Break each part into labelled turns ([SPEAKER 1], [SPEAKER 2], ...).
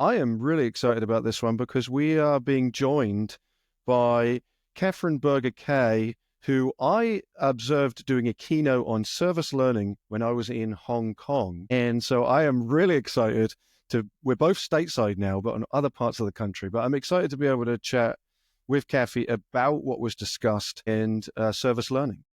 [SPEAKER 1] I am really excited about this one because we are being joined by Cathryn Berger Kaye, who I observed doing a keynote on service learning when I was in Hong Kong. And so I am really excited we're both stateside now, but on other parts of the country. But I'm excited to be able to chat with Cathy about what was discussed in service learning.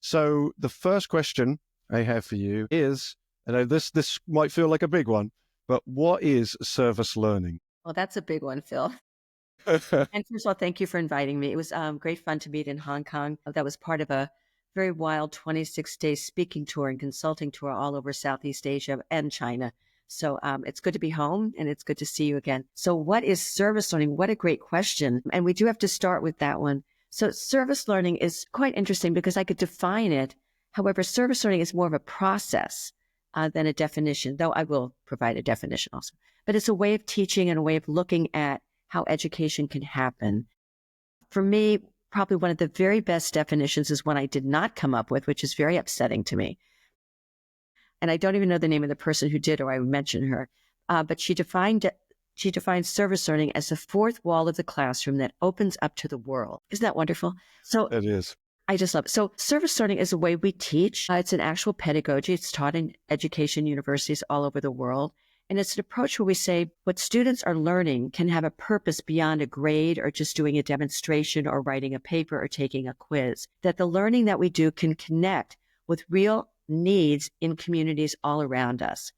[SPEAKER 1] So the first question I have for you is, I know this might feel like a big one, but what is service learning?
[SPEAKER 2] Well, that's a big one, Phil. And first of all, thank you for inviting me. It was great fun to meet in Hong Kong. That was part of a very wild 26-day speaking tour and consulting tour all over Southeast Asia and China. So it's good to be home and it's good to see you again. So what is service learning? What a great question. And we do have to start with that one. So service learning is quite interesting because I could define it. However, service learning is more of a process than a definition, though I will provide a definition also. But it's a way of teaching and a way of looking at how education can happen. For me, probably one of the very best definitions is one I did not come up with, which is very upsetting to me. And I don't even know the name of the person who did, or I would mention her. But she defined service learning as the fourth wall of the classroom that opens up to the world. Isn't that wonderful? So
[SPEAKER 1] It is.
[SPEAKER 2] I just love it. So service learning is a way we teach. It's an actual pedagogy. It's taught in education universities all over the world. And it's an approach where we say what students are learning can have a purpose beyond a grade or just doing a demonstration or writing a paper or taking a quiz. That the learning that we do can connect with real needs in communities all around us.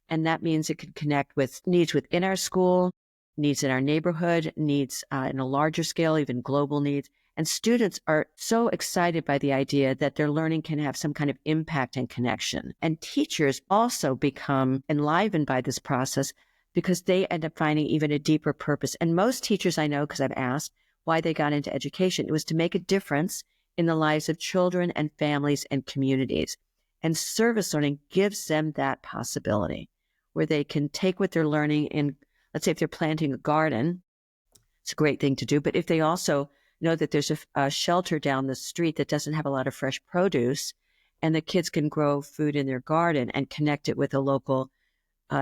[SPEAKER 2] And that means it can connect with needs within our school, needs in our neighborhood, needs in a larger scale, even global needs. And students are so excited by the idea that their learning can have some kind of impact and connection. And teachers also become enlivened by this process because they end up finding even a deeper purpose. And most teachers I know, because I've asked why they got into education, it was to make a difference in the lives of children and families and communities. And service learning gives them that possibility where they can take what they're learning in, let's say if they're planting a garden, it's a great thing to do. But if they also know that there's a shelter down the street that doesn't have a lot of fresh produce, and the kids can grow food in their garden and connect it with a local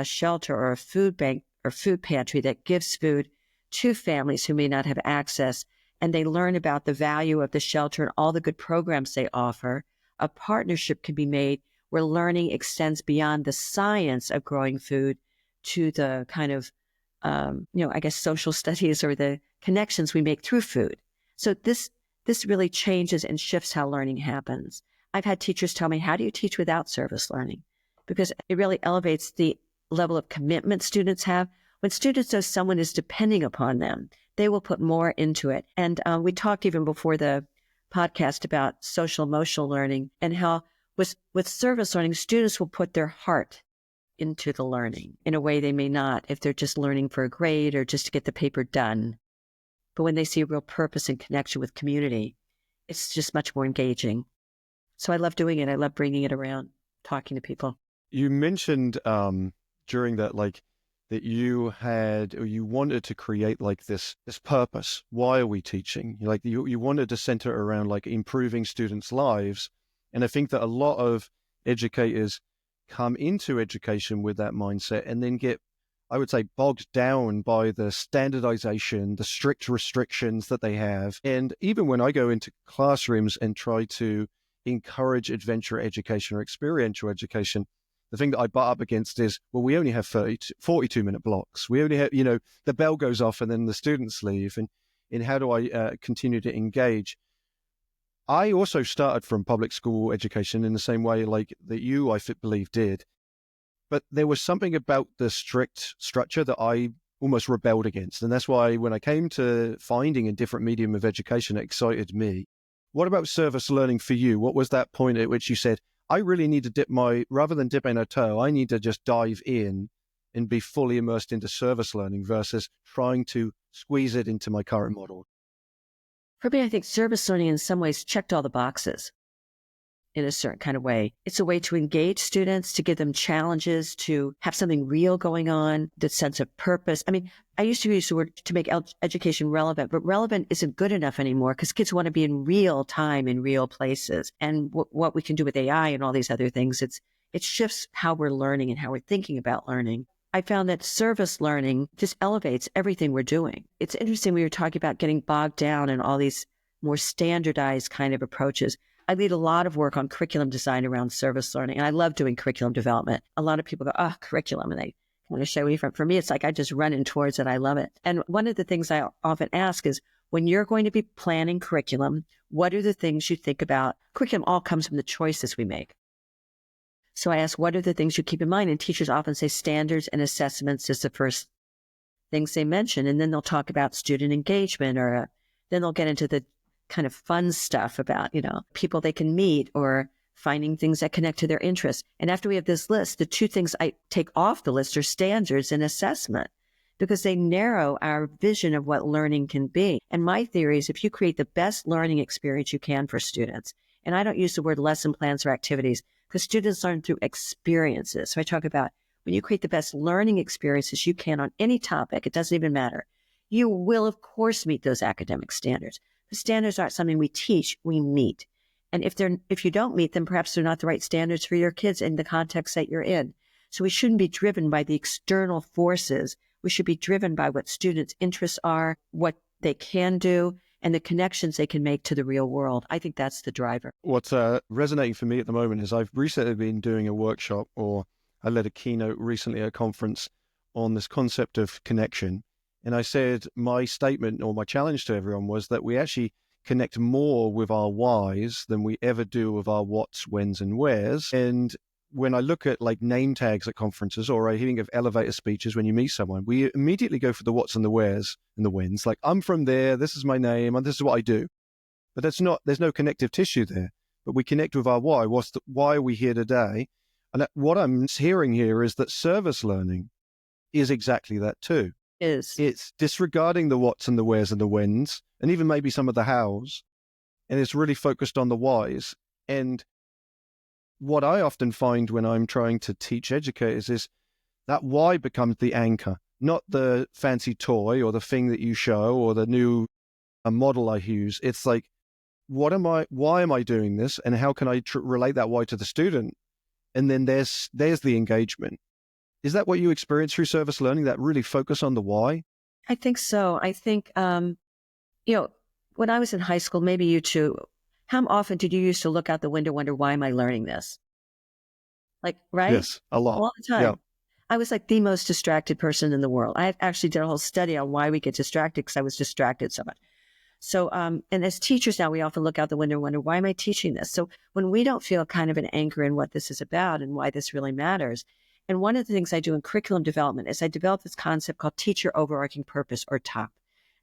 [SPEAKER 2] shelter or a food bank or food pantry that gives food to families who may not have access, and they learn about the value of the shelter and all the good programs they offer, a partnership can be made where learning extends beyond the science of growing food to the kind of, I guess, social studies or the connections we make through food. So this really changes and shifts how learning happens. I've had teachers tell me, how do you teach without service learning? Because it really elevates the level of commitment students have. When students know someone is depending upon them, they will put more into it. And we talked even before the podcast about social emotional learning and how with service learning, students will put their heart into the learning in a way they may not if they're just learning for a grade or just to get the paper done. But when they see a real purpose and connection with community, it's just much more engaging. So I love doing it. I love bringing it around, talking to people.
[SPEAKER 1] You mentioned during that, that you had, or you wanted to create this purpose. Why are we teaching? You wanted to center around improving students' lives. And I think that a lot of educators come into education with that mindset and then get, I would say, bogged down by the standardization, the strict restrictions that they have. And even when I go into classrooms and try to encourage adventure education or experiential education, the thing that I butt up against is, well, we only have 42-minute blocks. We only have, the bell goes off and then the students leave. And how do I continue to engage? I also started from public school education in the same way that you, I believe, did. But there was something about the strict structure that I almost rebelled against. And that's why when I came to finding a different medium of education, it excited me. What about service learning for you? What was that point at which you said, I really need to rather than dipping a toe, I need to just dive in and be fully immersed into service learning versus trying to squeeze it into my current model?
[SPEAKER 2] For me, I think service learning in some ways checked all the boxes in a certain kind of way. It's a way to engage students, to give them challenges, to have something real going on, the sense of purpose. I mean, I used to use the word to make education relevant, but relevant isn't good enough anymore because kids want to be in real time, in real places. And what we can do with AI and all these other things, it shifts how we're learning and how we're thinking about learning. I found that service learning just elevates everything we're doing. It's interesting we were talking about getting bogged down in all these more standardized kind of approaches. I lead a lot of work on curriculum design around service learning, and I love doing curriculum development. A lot of people go, oh, curriculum, and they kind of shy away from it. For me, it's like I just run in towards it. I love it. And one of the things I often ask is, when you're going to be planning curriculum, what are the things you think about? Curriculum all comes from the choices we make. So I ask, what are the things you keep in mind? And teachers often say standards and assessments is the first things they mention. And then they'll talk about student engagement, or then they'll get into the kind of fun stuff about, people they can meet or finding things that connect to their interests. And after we have this list, the two things I take off the list are standards and assessment, because they narrow our vision of what learning can be. And my theory is if you create the best learning experience you can for students, and I don't use the word lesson plans or activities, because students learn through experiences. So I talk about when you create the best learning experiences you can on any topic, it doesn't even matter. You will, of course, meet those academic standards. The standards aren't something we teach, we meet. And if you don't meet them, perhaps they're not the right standards for your kids in the context that you're in. So we shouldn't be driven by the external forces. We should be driven by what students' interests are, what they can do, and the connections they can make to the real world. I think that's the driver.
[SPEAKER 1] What's resonating for me at the moment is I've recently been doing a workshop, or I led a keynote recently at a conference on this concept of connection. And I said my statement or my challenge to everyone was that we actually connect more with our whys than we ever do with our whats, whens, and wheres. And when I look at like name tags at conferences, or I hearing of elevator speeches when you meet someone, we immediately go for the whats and the wheres and the whens. Like, I'm from there, this is my name, and this is what I do. But there's no connective tissue there. But we connect with our why. Why are we here today? And what I'm hearing here is that service learning is exactly that too. It's disregarding the whats and the wheres and the whens, and even maybe some of the hows, and it's really focused on the whys. And what I often find when I'm trying to teach educators is that why becomes the anchor, not the fancy toy or the thing that you show or the new model I use. It's like, why am I doing this, and how can I relate that why to the student? And then there's the engagement. Is that what you experience through service learning, that really focus on the why?
[SPEAKER 2] I think so. I think, when I was in high school, maybe you too, how often did you used to look out the window, wonder, why am I learning this? Like, right?
[SPEAKER 1] Yes, a lot.
[SPEAKER 2] All the time.
[SPEAKER 1] Yeah.
[SPEAKER 2] I was like the most distracted person in the world. I actually did a whole study on why we get distracted, because I was distracted so much. So, and as teachers now, we often look out the window and wonder, why am I teaching this? So when we don't feel kind of an anchor in what this is about and why this really matters. And one of the things I do in curriculum development is I develop this concept called teacher overarching purpose, or TOP.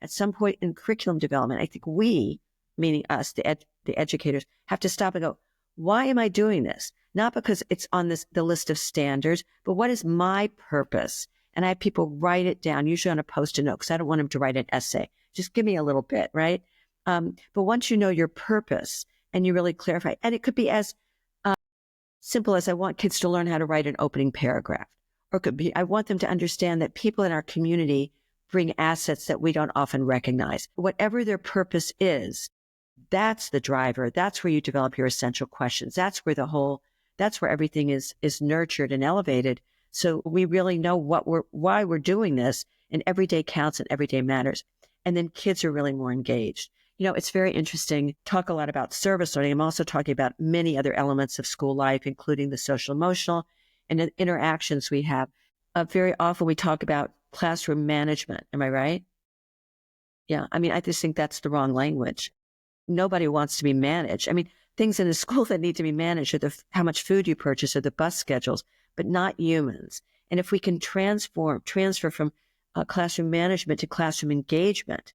[SPEAKER 2] At some point in curriculum development, I think we, meaning us, the educators, have to stop and go, why am I doing this? Not because it's on the list of standards, but what is my purpose? And I have people write it down, usually on a Post-it note, because I don't want them to write an essay. Just give me a little bit, right? But once you know your purpose and you really clarify, and it could be as simple as, I want kids to learn how to write an opening paragraph. Or it could be, I want them to understand that people in our community bring assets that we don't often recognize. Whatever their purpose is, that's the driver. That's where you develop your essential questions. That's where everything is nurtured and elevated. So we really know why we're doing this, and every day counts and every day matters. And then kids are really more engaged. It's very interesting. Talk a lot about service learning. I'm also talking about many other elements of school life, including the social emotional and the interactions we have. Very often we talk about classroom management. Am I right? Yeah. I just think that's the wrong language. Nobody wants to be managed. Things in a school that need to be managed are how much food you purchase or the bus schedules, but not humans. And if we can transfer from classroom management to classroom engagement,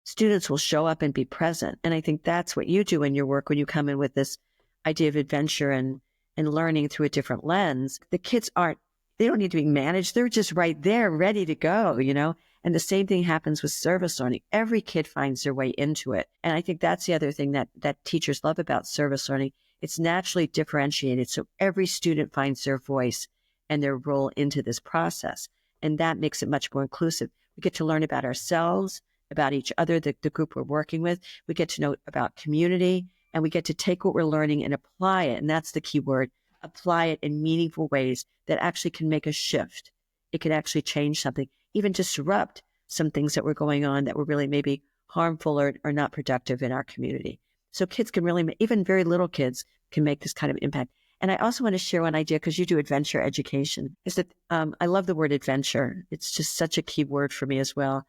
[SPEAKER 2] students will show up and be present. And I think that's what you do in your work when you come in with this idea of adventure and learning through a different lens. The kids they don't need to be managed. They're just right there, ready to go, And the same thing happens with service learning. Every kid finds their way into it. And I think that's the other thing that teachers love about service learning. It's naturally differentiated. So every student finds their voice and their role into this process. And that makes it much more inclusive. We get to learn about ourselves, about each other, the group we're working with. We get to know about community, and we get to take what we're learning and apply it. And that's the key word, apply it in meaningful ways that actually can make a shift it could actually change something, even disrupt some things that were going on that were really maybe harmful or not productive in our community. So kids can really, even very little kids can make this kind of impact. And I also want to share one idea, because you do adventure education, is that I love the word adventure. It's just such a key word for me as well.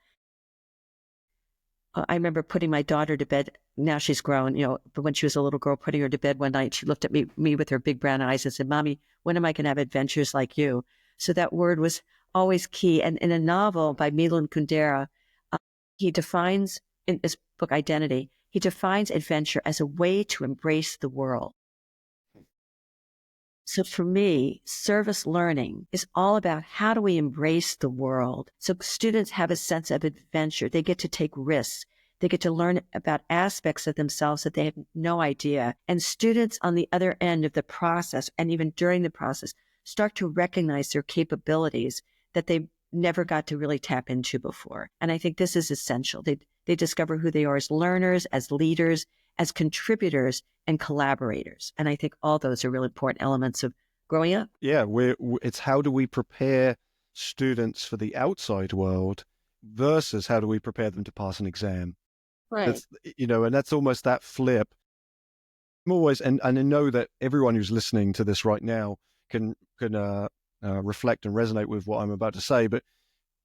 [SPEAKER 2] I remember putting my daughter to bed. Now she's grown, but when she was a little girl, putting her to bed one night, she looked at me with her big brown eyes and said, "Mommy, when am I going to have adventures like you?" So that word was always key. And in a novel by Milan Kundera, he defines, in his book Identity, he defines adventure as a way to embrace the world. So for me, service learning is all about how do we embrace the world? So students have a sense of adventure. They get to take risks. They get to learn about aspects of themselves that they have no idea. And students on the other end of the process, and even during the process, start to recognize their capabilities that they never got to really tap into before. And I think this is essential. They discover who they are as learners, as leaders, as contributors and collaborators. And I think all those are really important elements of growing up.
[SPEAKER 1] Yeah, it's how do we prepare students for the outside world versus how do we prepare them to pass an exam?
[SPEAKER 2] Right.
[SPEAKER 1] That's, and that's almost that flip. I'm always, and I know that everyone who's listening to this right now can reflect and resonate with what I'm about to say, but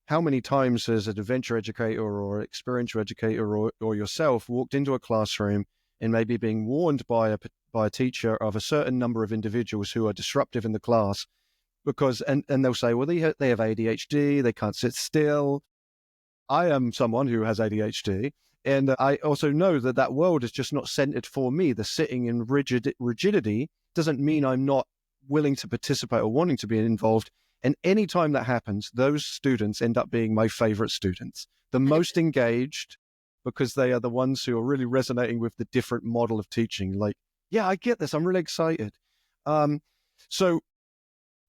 [SPEAKER 1] how many times has an adventure educator or experiential educator or yourself walked into a classroom and maybe being warned by a teacher of a certain number of individuals who are disruptive in the class, because and they'll say, well, they have ADHD, they can't sit still. I am someone who has ADHD, and I also know that world is just not centered for me. The sitting in rigidity doesn't mean I'm not willing to participate or wanting to be involved. And anytime that happens, those students end up being my favorite students, the most engaged, because they are the ones who are really resonating with the different model of teaching. Like, yeah, I get this. I'm really excited. So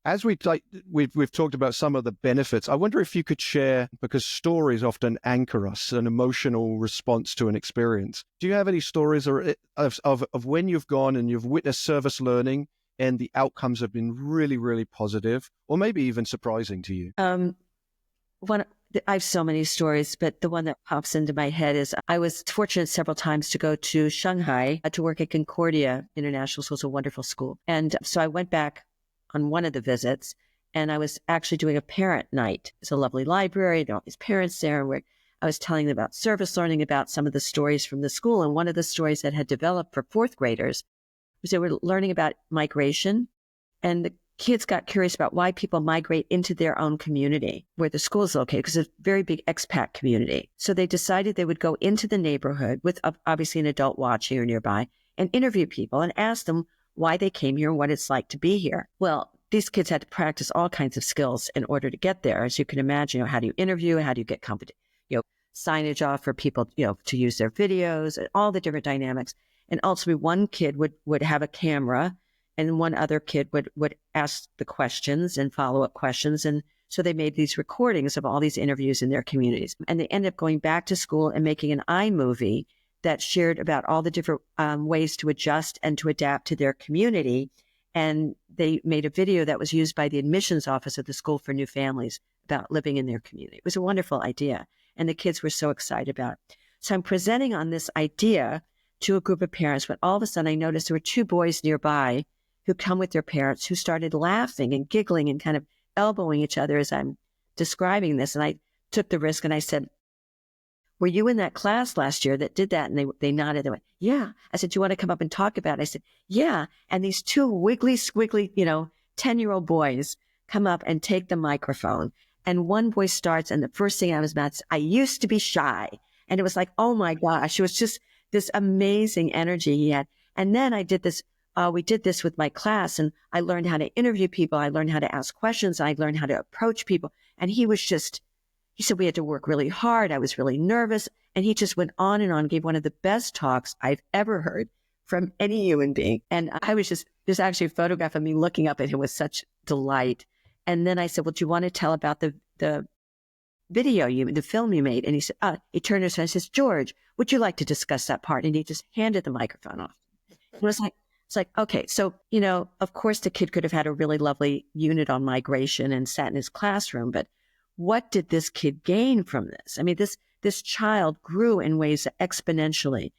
[SPEAKER 1] as we've talked about some of the benefits, I wonder if you could share, because stories often anchor us, an emotional response to an experience. Do you have any stories of when you've gone and you've witnessed service learning and the outcomes have been really, really positive, or maybe even surprising to you?
[SPEAKER 2] I have so many stories, but the one that pops into my head is I was fortunate several times to go to Shanghai to work at Concordia International School. It's a wonderful school. And so I went back on one of the visits, and I was actually doing a parent night. It's a lovely library, there are all these parents there, where I was telling them about service learning, about some of the stories from the school. And one of the stories that had developed for fourth graders was they were learning about migration, and the kids got curious about why people migrate into their own community where the school is located, because it's a very big expat community. So they decided they would go into the neighborhood with obviously an adult watching or nearby and interview people and ask them why they came here and what it's like to be here. Well, these kids had to practice all kinds of skills in order to get there. As you can imagine, how do you interview? How do you get signage off for people, to use their videos, and all the different dynamics. And ultimately, one kid would have a camera, and one other kid would ask the questions and follow-up questions. And so they made these recordings of all these interviews in their communities. And they ended up going back to school and making an iMovie that shared about all the different ways to adjust and to adapt to their community. And they made a video that was used by the admissions office of the school for new families about living in their community. It was a wonderful idea, and the kids were so excited about it. So I'm presenting on this idea to a group of parents, when all of a sudden I noticed there were two boys nearby who come with their parents, who started laughing and giggling and kind of elbowing each other as I'm describing this. And I took the risk and I said, "Were you in that class last year that did that?" And they nodded. They went, "Yeah." I said, "Do you want to come up and talk about it?" I said, "Yeah." And these two wiggly, squiggly, 10-year-old boys come up and take the microphone. And one boy starts, and the first thing out of his mouth is, "I used to be shy." And it was like, oh my gosh, it was just this amazing energy he had. And then I did this. We did this with my class, and I learned how to interview people. I learned how to ask questions. I learned how to approach people. And he said we had to work really hard. I was really nervous. And he just went on and on, gave one of the best talks I've ever heard from any human being. And I was there's actually a photograph of me looking up at him with such delight. And then I said, "Well, do you want to tell about the video the film you made?" And he said, he turned to us and says, "George, would you like to discuss that part?" And he just handed the microphone off. It was like, It's like, okay, so, of course the kid could have had a really lovely unit on migration and sat in his classroom, but what did this kid gain from this? I mean, this child grew in ways exponentially,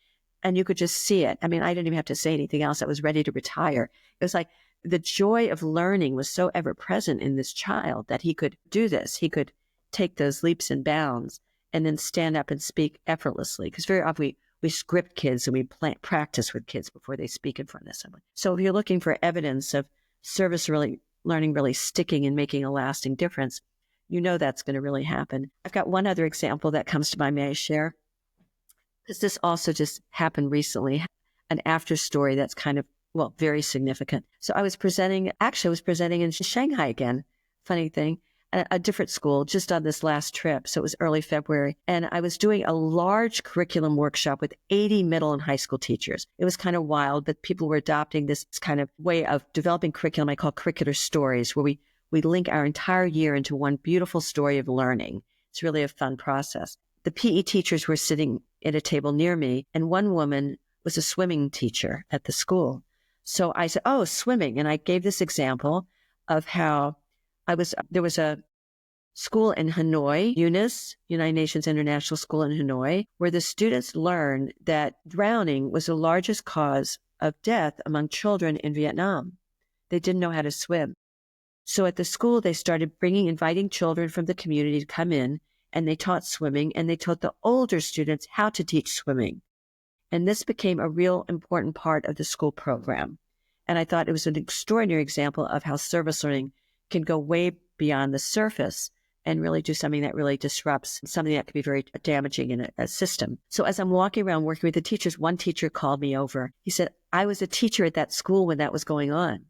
[SPEAKER 2] and you could just see it. I mean, I didn't even have to say anything else. I was ready to retire. It was like the joy of learning was so ever present in this child that he could do this. He could take those leaps and bounds and then stand up and speak effortlessly. Because very often we script kids and we practice with kids before they speak in front of someone. So if you're looking for evidence of learning really sticking and making a lasting difference, that's going to really happen. I've got one other example that comes to mind. May I share? Because this also just happened recently, an after story that's kind of, very significant. So I was presenting in Shanghai again, funny thing, at a different school just on this last trip. So it was early February. And I was doing a large curriculum workshop with 80 middle and high school teachers. It was kind of wild, but people were adopting this kind of way of developing curriculum I call curricular stories, where we link our entire year into one beautiful story of learning. It's really a fun process. The PE teachers were sitting at a table near me, and one woman was a swimming teacher at the school. So I said, oh, swimming. And I gave this example of how there was a school in Hanoi, UNIS, United Nations International School in Hanoi, where the students learned that drowning was the largest cause of death among children in Vietnam. They didn't know how to swim. So at the school, they started inviting children from the community to come in, and they taught swimming, and they taught the older students how to teach swimming. And this became a real important part of the school program. And I thought it was an extraordinary example of how service learning can go way beyond the surface and really do something that really disrupts something that could be very damaging in a system. So as I'm walking around working with the teachers, one teacher called me over. He said, I was a teacher at that school when that was going on.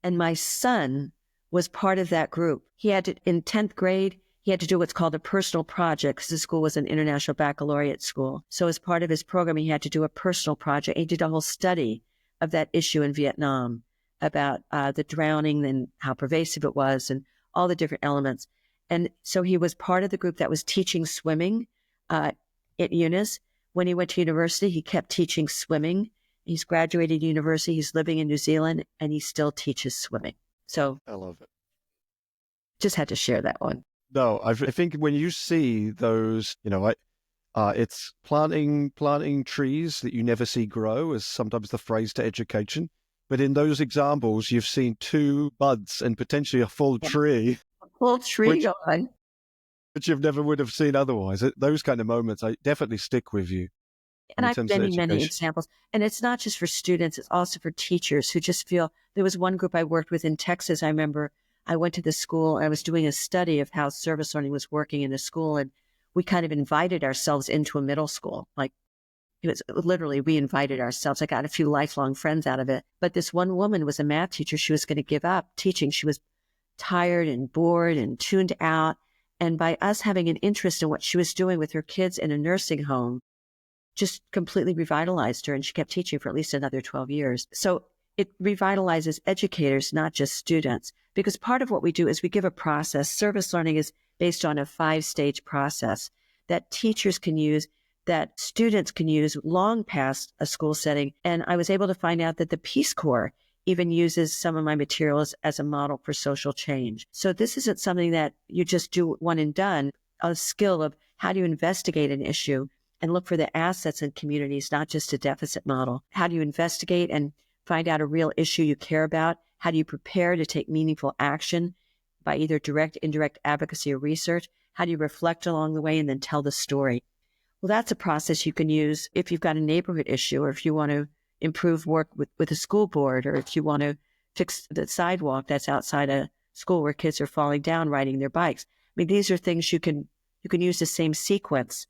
[SPEAKER 2] And my son was part of that group. He had to, in 10th grade, he had to do what's called a personal project because the school was an international baccalaureate school. So as part of his program, he had to do a personal project. He did a whole study of that issue in Vietnam about the drowning and how pervasive it was and all the different elements. And so he was part of the group that was teaching swimming at UNIS. When he went to university, he kept teaching swimming. He's graduated university. He's living in New Zealand, and he still teaches swimming. So
[SPEAKER 1] I love it.
[SPEAKER 2] Just had to share that one.
[SPEAKER 1] No, I think when you see those, it's planting trees that you never see grow is sometimes the phrase to education. But in those examples, you've seen two buds and potentially a full tree.
[SPEAKER 2] A full tree going.
[SPEAKER 1] Which you never would have seen otherwise. Those kind of moments, I definitely stick with you.
[SPEAKER 2] And I've many examples. And it's not just for students, it's also for teachers who just feel. There was one group I worked with in Texas. I remember I went to the school. I was doing a study of how service learning was working in a school. And we kind of invited ourselves into a middle school. Like, it was literally, we invited ourselves. I got a few lifelong friends out of it. But this one woman was a math teacher. She was going to give up teaching. She was tired and bored and tuned out. And by us having an interest in what she was doing with her kids in a nursing home, just completely revitalized her. And she kept teaching for at least another 12 years. So it revitalizes educators, not just students, because part of what we do is we give a process. Service learning is based on a 5-stage process that teachers can use, that students can use long past a school setting. And I was able to find out that the Peace Corps even uses some of my materials as a model for social change. So this isn't something that you just do one and done, a skill of how do you investigate an issue and look for the assets in communities, not just a deficit model. How do you investigate and find out a real issue you care about? How do you prepare to take meaningful action by either direct, indirect advocacy or research? How do you reflect along the way and then tell the story? Well, that's a process you can use if you've got a neighborhood issue, or if you want to improve work with a school board, or if you want to fix the sidewalk that's outside a school where kids are falling down riding their bikes. I mean, these are things you can use the same sequence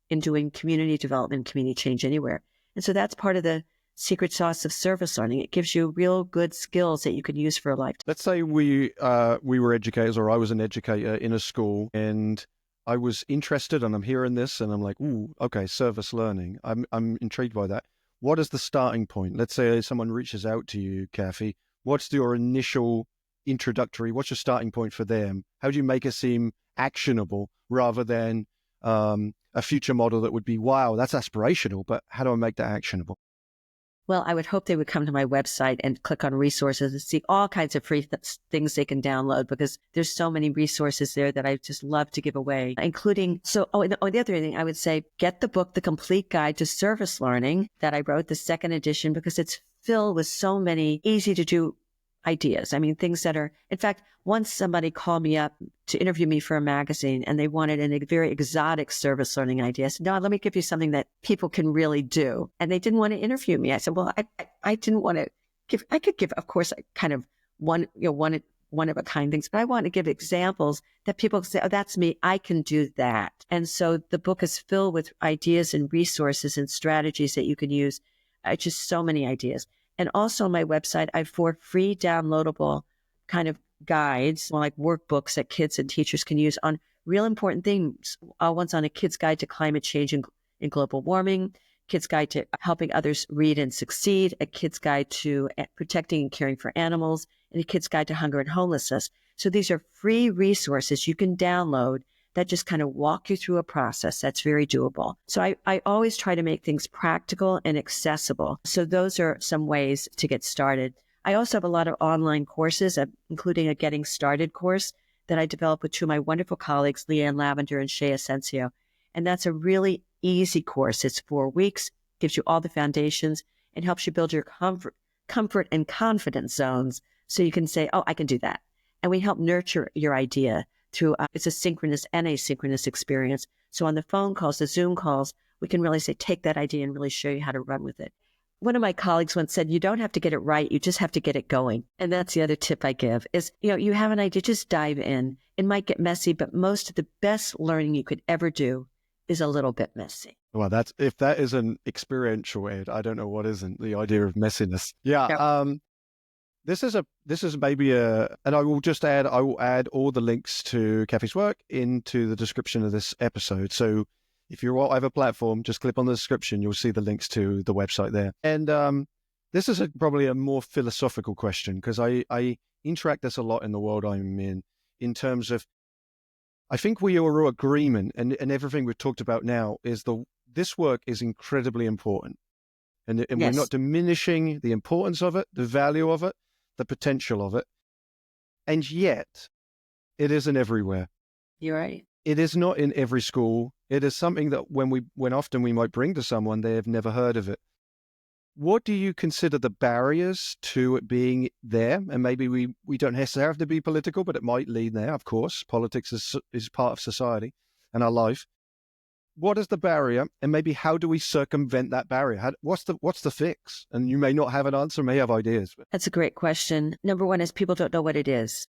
[SPEAKER 2] in doing community development, community change anywhere. And so that's part of the secret sauce of service learning. It gives you real good skills that you can use for a lifetime.
[SPEAKER 1] Let's say we were educators, or I was an educator in a school, and I was interested, and I'm hearing this, and I'm like, ooh, okay, service learning. I'm intrigued by that. What is the starting point? Let's say someone reaches out to you, Cathy. What's your initial introductory? What's your starting point for them? How do you make it seem actionable rather than a future model that would be, wow, that's aspirational, but how do I make that actionable?
[SPEAKER 2] Well, I would hope they would come to my website and click on resources and see all kinds of free things they can download, because there's so many resources there that I just love to give away, including, the other thing I would say, get the book, The Complete Guide to Service Learning, that I wrote, the second edition, because it's filled with so many easy to do ideas. I mean, things that are, in fact, once somebody called me up to interview me for a magazine and they wanted a very exotic service learning idea. I said, no, let me give you something that people can really do. And they didn't want to interview me. I said, well, I didn't want to give, I could give, of course, kind of one of a kind things, but I want to give examples that people say, oh, that's me. I can do that. And so the book is filled with ideas and resources and strategies that you can use. Just so many ideas. And also on my website, I have 4 free downloadable kind of guides, like workbooks that kids and teachers can use on real important things. One's on a kid's guide to climate change and global warming, kid's guide to helping others read and succeed, a kid's guide to protecting and caring for animals, and a kid's guide to hunger and homelessness. So these are free resources you can download that just kind of walk you through a process that's very doable. So I always try to make things practical and accessible. So those are some ways to get started. I also have a lot of online courses, including a Getting Started course that I developed with 2 of my wonderful colleagues, Leanne Lavender and Shea Asensio. And that's a really easy course. It's 4 weeks, gives you all the foundations, and helps you build your comfort and confidence zones so you can say, oh, I can do that. And we help nurture your idea through, it's a synchronous and asynchronous experience. So on the phone calls, the Zoom calls, we can really say, take that idea and really show you how to run with it. One of my colleagues once said, you don't have to get it right, you just have to get it going. And that's the other tip I give is, you have an idea, just dive in. It might get messy, but most of the best learning you could ever do is a little bit messy.
[SPEAKER 1] Well, if that is an experiential, Ed, I don't know what isn't, the idea of messiness. Yeah.
[SPEAKER 2] Yep.
[SPEAKER 1] This is maybe and I will add all the links to Cathy's work into the description of this episode. So if you're on whatever platform, just click on the description. You'll see the links to the website there. And this is probably a more philosophical question, because I interact this a lot in the world I'm in terms of, I think we are all agreement, and everything we've talked about now is this work is incredibly important. And
[SPEAKER 2] Yes.
[SPEAKER 1] We're not diminishing the importance of it, the value of it, the potential of it. And yet, it isn't everywhere.
[SPEAKER 2] You're right.
[SPEAKER 1] It is not in every school. It is something that when often we might bring to someone, they have never heard of it. What do you consider the barriers to it being there? And maybe we don't necessarily have to be political, but it might lead there. Of course, politics is part of society and our life. What is the barrier, and maybe how do we circumvent that barrier? What's the fix? And you may not have an answer, may have ideas.
[SPEAKER 2] That's a great question. Number one is people don't know what it is.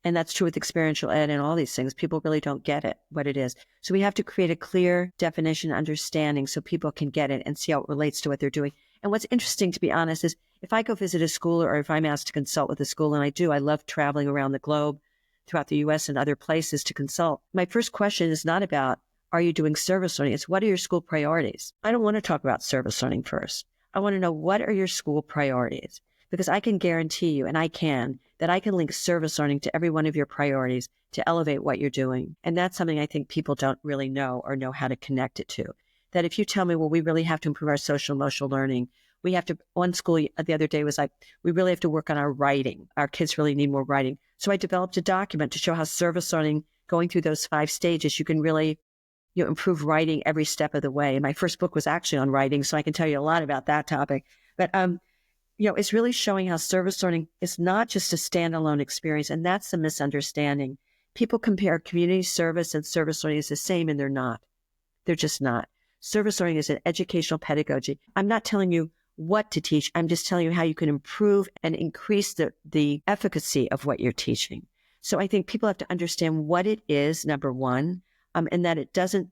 [SPEAKER 2] And that's true with experiential ed and all these things. People really don't get it, what it is. So we have to create a clear definition, understanding, so people can get it and see how it relates to what they're doing. And what's interesting, to be honest, is if I go visit a school, or if I'm asked to consult with a school, and I love traveling around the globe, throughout the U.S. and other places to consult. My first question is not about, are you doing service learning? It's, what are your school priorities? I don't want to talk about service learning first. I want to know, what are your school priorities? Because I can guarantee you, and I can link service learning to every one of your priorities to elevate what you're doing. And that's something I think people don't really know, or know how to connect it to. That if you tell me, well, we really have to improve our social emotional learning. We have to, one school the other day was like, we really have to work on our writing. Our kids really need more writing. So I developed a document to show how service learning, going through those 5 stages, you can really improve writing every step of the way. And my first book was actually on writing, so I can tell you a lot about that topic. But, it's really showing how service learning is not just a standalone experience. And that's the misunderstanding. People compare community service and service learning as the same, and they're not. They're just not. Service learning is an educational pedagogy. I'm not telling you what to teach. I'm just telling you how you can improve and increase the efficacy of what you're teaching. So I think people have to understand what it is, number one, and that it doesn't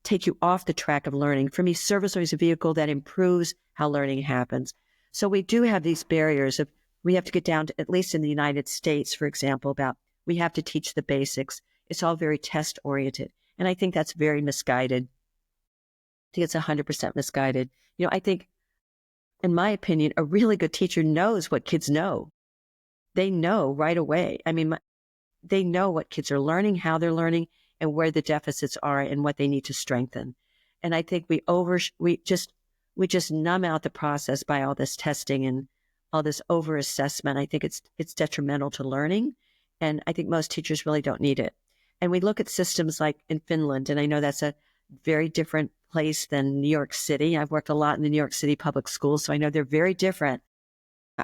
[SPEAKER 2] take you off the track of learning. For me, service learning is a vehicle that improves how learning happens. So we do have these barriers of, we have to get down to, at least in the United States, for example, about we have to teach the basics. It's all very test oriented. And I think that's very misguided. I think it's 100% misguided. I think, in my opinion, a really good teacher knows what kids know. They know right away. I mean, they know what kids are learning, how they're learning, and where the deficits are and what they need to strengthen. And I think we just we just numb out the process by all this testing and all this over assessment. I think it's detrimental to learning. And I think most teachers really don't need it. And we look at systems like in Finland, and I know that's a very different place than New York City. I've worked a lot in the New York City public schools, so I know they're very different.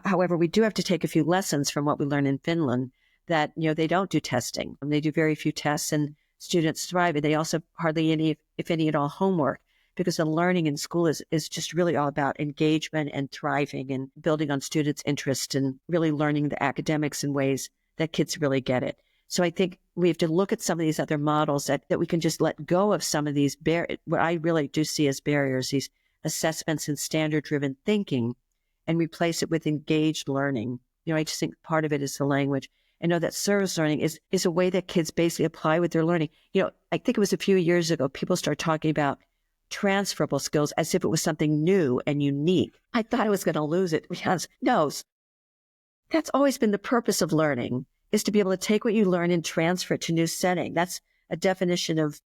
[SPEAKER 2] However, we do have to take a few lessons from what we learn in Finland that, they don't do testing. They do very few tests and students thrive. And they also hardly any, if any at all, homework, because the learning in school is just really all about engagement and thriving and building on students' interest and really learning the academics in ways that kids really get it. So I think we have to look at some of these other models that we can just let go of some of these, what I really do see as barriers, these assessments and standard-driven thinking, and replace it with engaged learning. I just think part of it is the language. I know that service learning is a way that kids basically apply what they're learning. I think it was a few years ago, people started talking about transferable skills as if it was something new and unique. I thought I was going to lose it because no, that's always been the purpose of learning, is to be able to take what you learn and transfer it to a new setting. That's a definition of,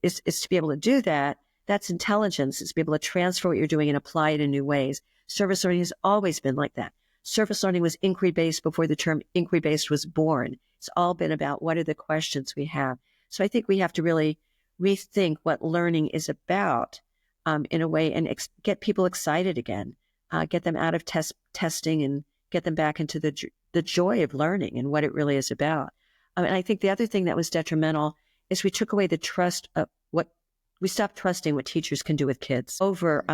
[SPEAKER 2] is to be able to do that. That's intelligence, is to be able to transfer what you're doing and apply it in new ways. Service learning has always been like that. Service learning was inquiry-based before the term inquiry-based was born. It's all been about what are the questions we have. So I think we have to really rethink what learning is about in a way and get people excited again, get them out of testing and get them back into the joy of learning and what it really is about. And I think the other thing that was detrimental is we took away the trust of we stopped trusting what teachers can do with kids over,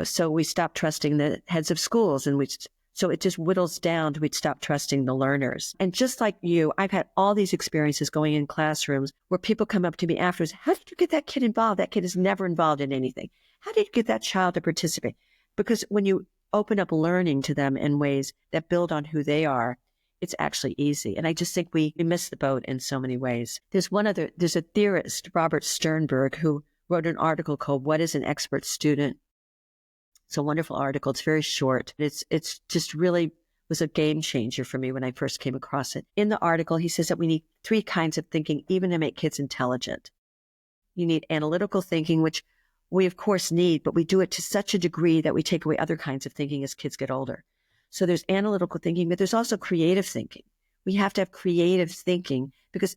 [SPEAKER 2] so we stopped trusting the heads of schools, and so it just whittles down to we'd stop trusting the learners. And just like you, I've had all these experiences going in classrooms where people come up to me afterwards, how did you get that kid involved? That kid is never involved in anything. How did you get that child to participate? Because when you open up learning to them in ways that build on who they are, it's actually easy. And I just think we miss the boat in so many ways. There's a theorist, Robert Sternberg, who wrote an article called What is an Expert Student? It's a wonderful article. It's very short. It's just really was a game changer for me when I first came across it. In the article, he says that we need 3 kinds of thinking even to make kids intelligent. You need analytical thinking, which we of course need, but we do it to such a degree that we take away other kinds of thinking as kids get older. So there's analytical thinking, but there's also creative thinking. We have to have creative thinking because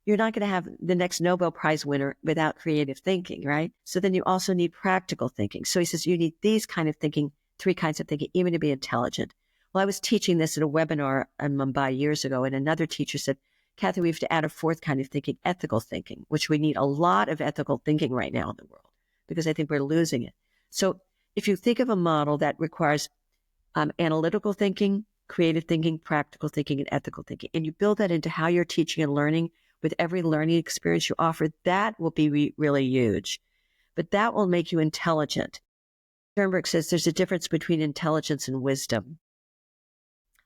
[SPEAKER 2] you're not going to have the next Nobel Prize winner without creative thinking, right? So then you also need practical thinking. So he says you need these kind of thinking, 3 kinds of thinking, even to be intelligent. Well, I was teaching this at a webinar in Mumbai years ago, and another teacher said, Cathy, we have to add a 4th kind of thinking, ethical thinking, which we need a lot of ethical thinking right now in the world because I think we're losing it. So if you think of a model that requires analytical thinking, creative thinking, practical thinking, and ethical thinking, and you build that into how you're teaching and learning with every learning experience you offer, that will be really huge. But that will make you intelligent. Sternberg says there's a difference between intelligence and wisdom.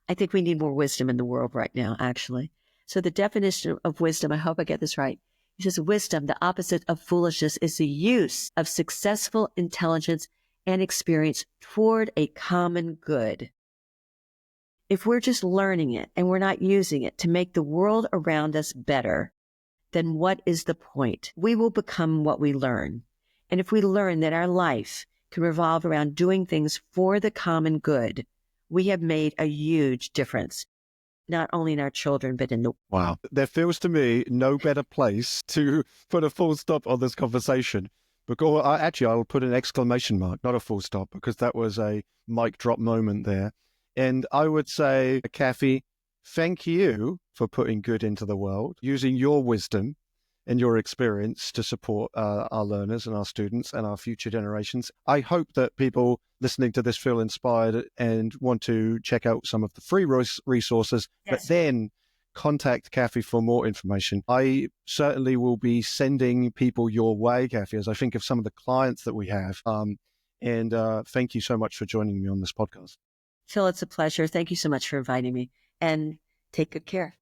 [SPEAKER 2] I think we need more wisdom in the world right now, actually. So the definition of wisdom, I hope I get this right. He says wisdom, the opposite of foolishness, is the use of successful intelligence and experience toward a common good. If we're just learning it and we're not using it to make the world around us better, then what is the point? We will become what we learn. And if we learn that our life can revolve around doing things for the common good, we have made a huge difference, not only in our children, but in the world.
[SPEAKER 1] Wow. There feels to me no better place to put a full stop on this conversation. Because I'll put an exclamation mark, not a full stop, because that was a mic drop moment there. And I would say, Cathy, thank you for putting good into the world, using your wisdom and your experience to support our learners and our students and our future generations. I hope that people listening to this feel inspired and want to check out some of the free resources, yes, but then contact Cathy for more information. I certainly will be sending people your way, Cathy, as I think of some of the clients that we have. And thank you so much for joining me on this podcast.
[SPEAKER 2] Phil, it's a pleasure. Thank you so much for inviting me, and take good care.